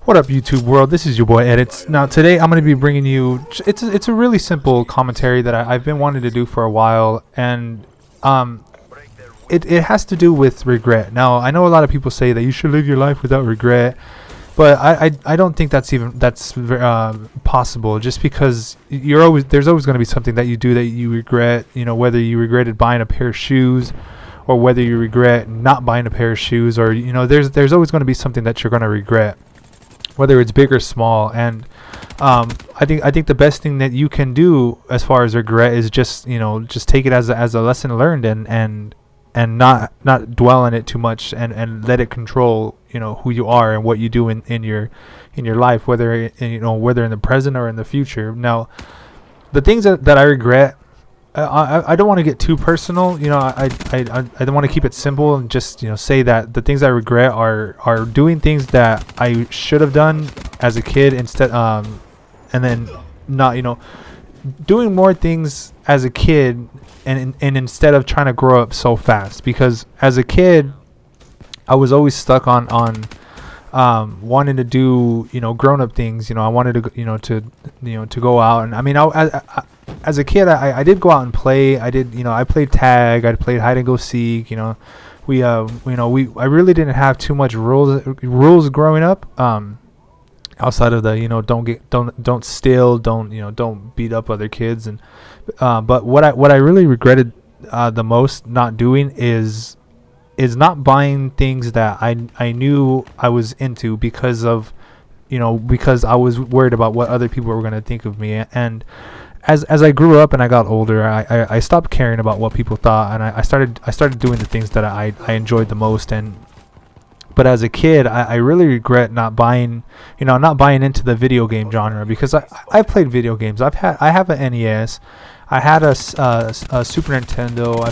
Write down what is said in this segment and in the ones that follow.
What up, YouTube world? This is your boy Edits. Now today I'm going to be bringing you. It's a really simple commentary that I've been wanting to do for a while, and it has to do with regret. Now I know a lot of people say that you should live your life without regret, but I don't think that's possible. Just because there's always going to be something that you do that you regret. You know, whether you regretted buying a pair of shoes, or whether you regret not buying a pair of shoes, or there's always going to be something that you're going to regret, whether it's big or small. And I think the best thing that you can do as far as regret is just take it as a lesson learned, and not dwell on it too much, and let it control who you are and what you do in your life, whether in the present or in the future. Now, the things that I regret, I don't want to get too personal. I don't want to keep it simple and just say that the things I regret are doing things that I should have done as a kid instead, and then not doing more things as a kid, and instead of trying to grow up so fast. Because as a kid, I was always stuck on wanting to do grown up things. I wanted to go out, and I mean as a kid, I did go out and play. I played tag. I played hide and go seek. I really didn't have too much rules growing up. Outside of the don't steal, don't beat up other kids, and but what I really regretted the most not doing is not buying things that I knew I was into, because I was worried about what other people were going to think of me. And as I grew up and I got older, I stopped caring about what people thought, and I started doing the things that I enjoyed the most. But as a kid, I really regret not buying into the video game genre, because I've played video games. I have an NES, I had a Super Nintendo,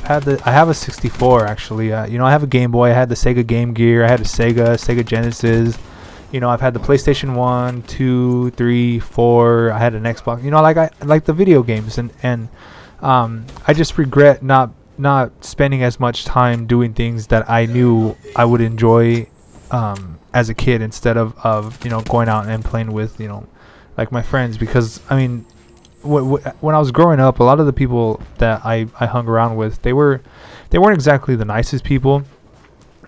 I have a 64 actually. I have a Game Boy, I had the Sega Game Gear, I had a Sega Genesis. I've had the PlayStation 1, 2, 3, 4. I had an Xbox. I like the video games, and I just regret not spending as much time doing things that I knew I would enjoy as a kid, instead of going out and playing with like my friends. Because I mean, when I was growing up, a lot of the people that I hung around with, they weren't exactly the nicest people.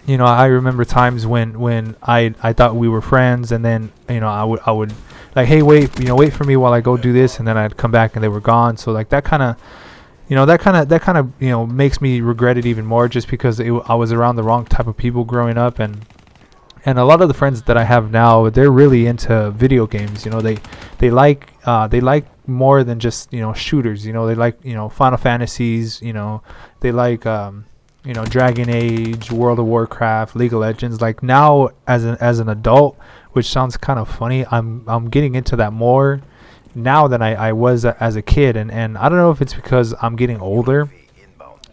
I remember times when I thought we were friends, and then I would like, hey, wait for me while I go do this, and then I'd come back and they were gone. So like that kind of makes me regret it even more, just because I was around the wrong type of people growing up. And a lot of the friends that I have now, they're really into video games. They like more than just shooters. They like Final Fantasies. They like Dragon Age, World of Warcraft, League of Legends. Like now, as an adult, which sounds kind of funny, I'm getting into that more now than I was as a kid. And I don't know if it's because I'm getting older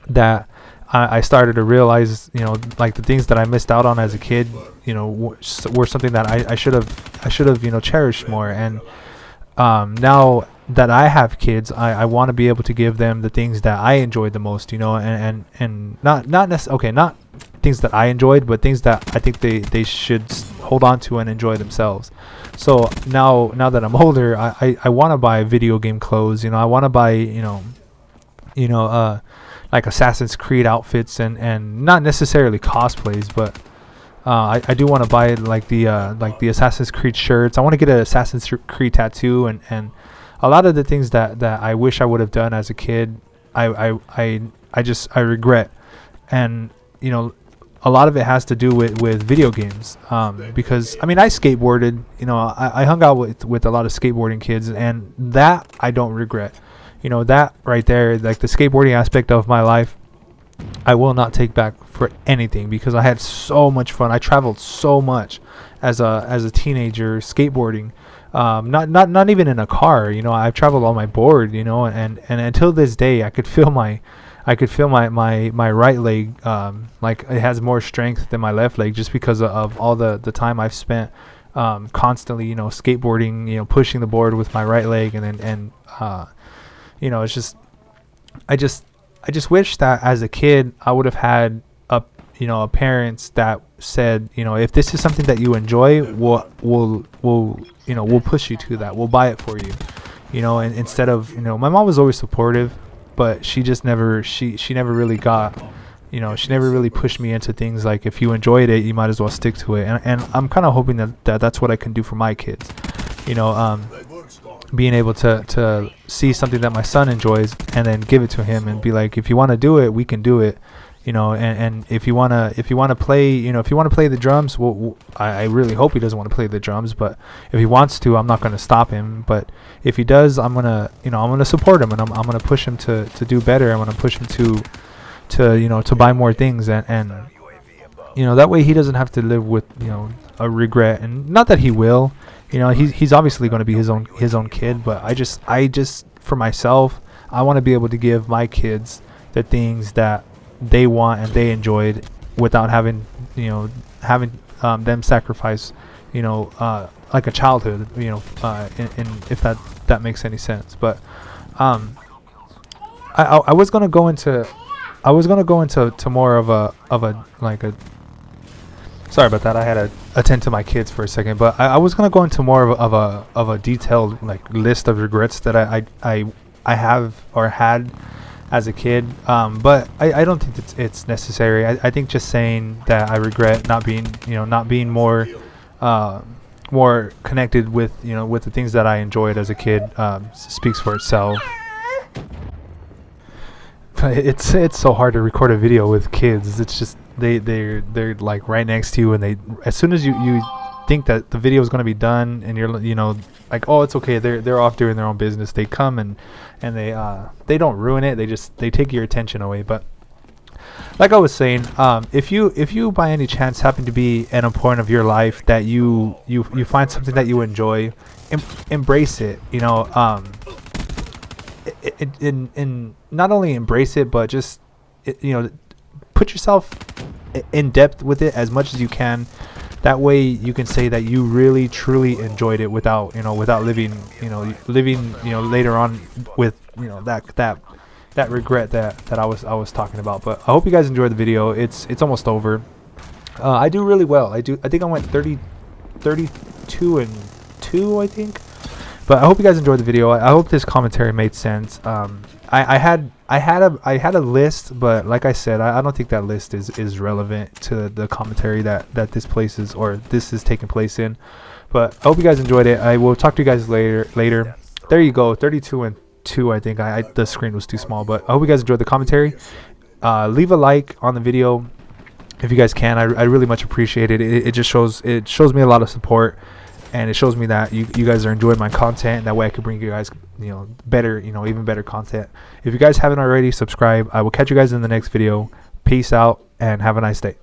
that I started to realize like the things that I missed out on as a kid were something that I should have cherished more. And now that I have kids, I want to be able to give them the things that I enjoyed the most, and not things that I enjoyed, but things that I think they should hold on to and enjoy themselves. So now that I'm older, I want to buy video game clothes. I want to buy like Assassin's Creed outfits, and not necessarily cosplays, but I do want to buy like the Assassin's Creed shirts. I want to get an Assassin's Creed tattoo, and a lot of the things that I wish I would have done as a kid, I regret. And a lot of it has to do with video games, because I mean, I skateboarded. I hung out with a lot of skateboarding kids, and that I don't regret. That right there, like the skateboarding aspect of my life, I will not take back for anything, because I had so much fun. I traveled so much as a teenager skateboarding. Not even in a car. I've traveled on my board. And until this day, I could feel my right leg, like it has more strength than my left leg, just because of all the time I've spent constantly skateboarding, pushing the board with my right leg. And it's just I just wish that as a kid I would have had parents that said, if this is something that you enjoy, we'll push you to that. We'll buy it for you. And instead of, my mom was always supportive, but she just never, she never really got, she never really pushed me into things like, if you enjoyed it, you might as well stick to it. And I'm kind of hoping that's what I can do for my kids. Being able to see something that my son enjoys and then give it to him and be like, if you want to do it, we can do it. And if you want to play, if you want to play the drums, I really hope he doesn't want to play the drums, but if he wants to, I'm not going to stop him. But if he does, I'm going to support him, and I'm going to push him to do better. I'm going to push him to buy more things, and that way he doesn't have to live with, a regret. And not that he will, he's obviously going to be his own kid, but I just for myself, I want to be able to give my kids the things that they want and they enjoyed without having them sacrifice like a childhood, if that makes any sense. But I was gonna go into more of a like a sorry about that, I had to attend to my kids for a second, but I was gonna go into more of a detailed like list of regrets that I have or had as a kid, but I don't think it's necessary. I think just saying that I regret not being more connected with with the things that I enjoyed as a kid speaks for itself. But it's so hard to record a video with kids. It's just they're like right next to you, and as soon as you think that the video is going to be done and you're like, oh, it's okay, they're off doing their own business, they come and they don't ruin it, they take your attention away. But like I was saying, if you by any chance happen to be at a point of your life that you find something that you enjoy, embrace it. In not only embrace it, but just put yourself in depth with it as much as you can. That way you can say that you really truly enjoyed it without living later on with that regret that I was talking about. But I hope you guys enjoyed the video. It's almost over. I do really well. I think I went 32 and 2, I think. But I hope you guys enjoyed the video. I hope this commentary made sense. I had a list, but like I said, I don't think that list is relevant to the commentary that this place is, or this is taking place in. But I hope you guys enjoyed it. I will talk to you guys later. There you go, 32 and 2. I think the screen was too small, but I hope you guys enjoyed the commentary. Leave a like on the video if you guys can. I really much appreciate it. It just shows me a lot of support. And it shows me that you guys are enjoying my content. That way I can bring you guys, better, even better content. If you guys haven't already, subscribe. I will catch you guys in the next video. Peace out and have a nice day.